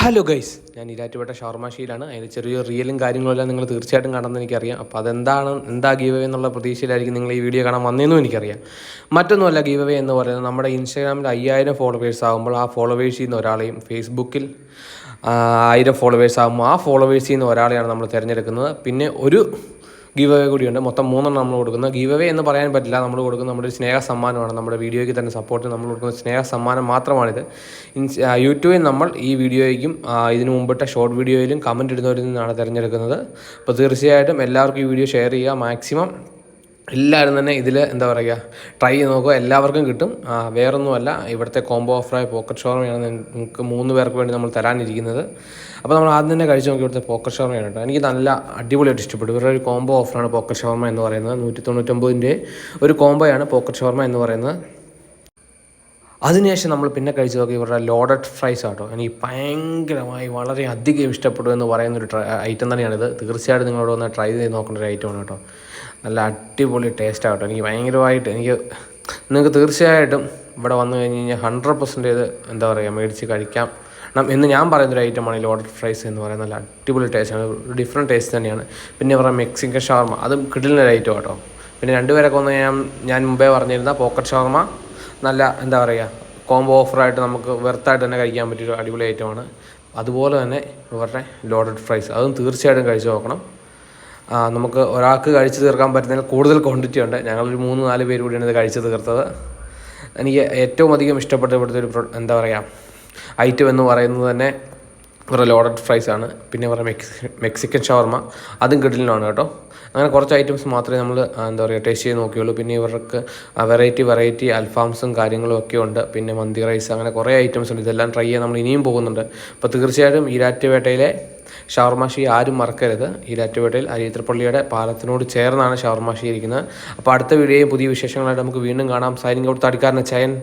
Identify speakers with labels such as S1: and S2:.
S1: Hello guys, ഞാൻ ഇരാറ്റുപേട്ട ഷവർമാശിയിലാണ്. അതിന് ചെറിയ റീലും കാര്യങ്ങളെല്ലാം നിങ്ങൾ തീർച്ചയായിട്ടും കാണുമെന്ന് എനിക്കറിയാം. അപ്പോൾ എന്താ ഗീവ് അവേ എന്നുള്ള പ്രതീക്ഷയിലായിരിക്കും നിങ്ങൾ ഈ വീഡിയോ കാണാൻ വന്നതെന്നും എനിക്കറിയാം. മറ്റൊന്നുമല്ല, ഗീവ് അവേ എന്ന് പറയുന്നത് നമ്മുടെ ഇൻസ്റ്റാഗ്രാമിൽ 5000 ഫോളോവേഴ്സ് ആകുമ്പോൾ ആ ഫോളോവേഴ്സിൽ നിന്ന് ഒരാളെയും, ഫേസ്ബുക്കിൽ 1000 ഫോളോവേഴ്സ് ആകുമ്പോൾ ആ ഫോളോവേഴ്സിൽ നിന്ന് ഒരാളെയാണ് നമ്മൾ തിരഞ്ഞെടുക്കുന്നത്. പിന്നെ ഒരു ഗീവ് അവേ കൂടിയുണ്ട്. മൊത്തം 3 നമ്മൾ കൊടുക്കുന്നത്. ഗീവ് അവേ എന്ന് പറയാൻ പറ്റില്ല, നമ്മൾ കൊടുക്കുന്നത് നമ്മുടെ ഒരു സ്നേഹ സമ്മാനമാണ്. നമ്മുടെ വീഡിയോയ്ക്ക് തന്നെ സപ്പോർട്ട് നമ്മൾ കൊടുക്കുന്ന സ്നേഹ സമ്മാനം മാത്രമാണിത്. യൂട്യൂബിൽ നമ്മൾ ഈ വീഡിയോയ്ക്കും ഇതിനു മുമ്പിട്ട ഷോർട്ട് വീഡിയോയിലും കമൻറ്റ് ഇടുന്നവരിൽ നിന്നാണ് തിരഞ്ഞെടുക്കുന്നത്. അപ്പോൾ തീർച്ചയായിട്ടും എല്ലാവർക്കും ഈ വീഡിയോ ഷെയർ ചെയ്യുക. മാക്സിമം എല്ലാവരും തന്നെ ഇതിൽ ട്രൈ ചെയ്ത് നോക്കുക. എല്ലാവർക്കും കിട്ടും. വേറൊന്നുമല്ല, ഇവിടുത്തെ കോംബോ ഓഫറായ പോക്കറ്റ് ഷവർമയാണ് നിങ്ങൾക്ക് 3 പേർക്ക് വേണ്ടി നമ്മൾ തരാനിരിക്കുന്നത്. അപ്പോൾ നമ്മൾ ആദ്യം തന്നെ കഴിച്ച് നോക്കി ഇവിടുത്തെ പോക്കറ്റ് ഷവർമയാണ് കേട്ടോ. എനിക്ക് നല്ല അടിപൊളിയായിട്ട് ഇഷ്ടപ്പെട്ടു. ഇവരുടെ ഒരു കോംബോ ഓഫറാണ് പോക്കറ്റ് ഷവർമ എന്ന് പറയുന്നത്. 199 ഒരു കോംബോയാണ് പോക്കറ്റ് ഷവർമ എന്ന് പറയുന്നത്. അതിനുശേഷം നമ്മൾ പിന്നെ കഴിച്ച് നോക്കി ഇവരുടെ ലോഡഡ് ഫ്രൈസ് ആട്ടോ. എനിക്ക് ഭയങ്കരമായി വളരെ അധികം ഇഷ്ടപ്പെട്ടു എന്ന് പറയുന്നൊരു ഐറ്റം തന്നെയാണിത്. തീർച്ചയായിട്ടും നിങ്ങളോട് ഒന്ന് ട്രൈ ചെയ്ത് നോക്കേണ്ട ഒരു ഐറ്റമാണ് കേട്ടോ. നല്ല അടിപൊളി ടേസ്റ്റ് ആട്ടോ. എനിക്ക് ഭയങ്കരമായിട്ട് നിങ്ങൾക്ക് തീർച്ചയായിട്ടും ഇവിടെ വന്നു കഴിഞ്ഞ് കഴിഞ്ഞാൽ 100% മേടിച്ച് കഴിക്കാം എന്ന് ഞാൻ പറയുന്നൊരു ഐറ്റമാണ് ഈ ലോഡഡ് ഫ്രൈസ് എന്ന് പറയുന്നത്. നല്ല അടിപൊളി ടേസ്റ്റാണ്, ഡിഫറെൻറ്റ് ടേസ്റ്റ് തന്നെയാണ്. പിന്നെ ഇവരുടെ മെക്സിക്കൻ ഷവർമ, അതും കിടിലൊരു ഐറ്റം കേട്ടോ. പിന്നെ 2 പേരൊക്കെ ഒന്ന് ഞാൻ മുമ്പേ പറഞ്ഞിരുന്ന പോക്കറ്റ് ഷവർമ നല്ല കോംബോ ഓഫറായിട്ട് നമുക്ക് വെർത്തായിട്ട് തന്നെ കഴിക്കാൻ പറ്റിയൊരു അടിപൊളി ഐറ്റമാണ്. അതുപോലെ തന്നെ ഇവരുടെ ലോഡഡ് ഫ്രൈസ്, അതും തീർച്ചയായിട്ടും കഴിച്ച് നോക്കണം. നമുക്ക് ഒരാൾക്ക് കഴിച്ച് തീർക്കാൻ പറ്റുന്നതിൽ കൂടുതൽ ക്വാണ്ടിറ്റി ഉണ്ട്. ഞങ്ങളൊരു 3-4 പേര് കൂടിയാണ് ഇത് കഴിച്ച് തീർത്തത്. എനിക്ക് ഏറ്റവും അധികം ഇഷ്ടപ്പെട്ട ഇവിടുത്തെ ഒരു ഐറ്റം എന്ന് പറയുന്നത് തന്നെ ഇവരുടെ ലോഡഡ് ഫ്രൈസ് ആണ്. പിന്നെ ഇവരുടെ മെക്സിക്കൻ ഷവർമ, അതും കിടിലനാണ് കേട്ടോ. അങ്ങനെ കുറച്ച് ഐറ്റംസ് മാത്രമേ നമ്മൾ ടേസ്റ്റ് ചെയ്ത് നോക്കിയുള്ളൂ. പിന്നെ ഇവർക്ക് വെറൈറ്റി അൽഫാംസും കാര്യങ്ങളും ഒക്കെ ഉണ്ട്. പിന്നെ മന്തി റൈസ്, അങ്ങനെ കുറേ ഐറ്റംസ് ഉണ്ട്. ഇതെല്ലാം ട്രൈ ചെയ്യാൻ നമ്മൾ ഇനിയും പോകുന്നുണ്ട്. അപ്പോൾ തീർച്ചയായിട്ടും ഈരാറ്റുപേട്ടയിലെ ഷവർമാശി ആരും മറക്കരുത്. ഈരാറ്റുപേട്ടയിൽ അരിയത്രപ്പള്ളിയുടെ പാലത്തിനോട് ചേർന്നാണ് ഷവർമാശി ഇരിക്കുന്നത്. അപ്പോൾ അടുത്ത വീഡിയോയും പുതിയ വിശേഷങ്ങളായിട്ട് നമുക്ക് വീണ്ടും കാണാം. സൈനിങ് ഔട്ട്, തടിക്കാരൻ ചയൻ.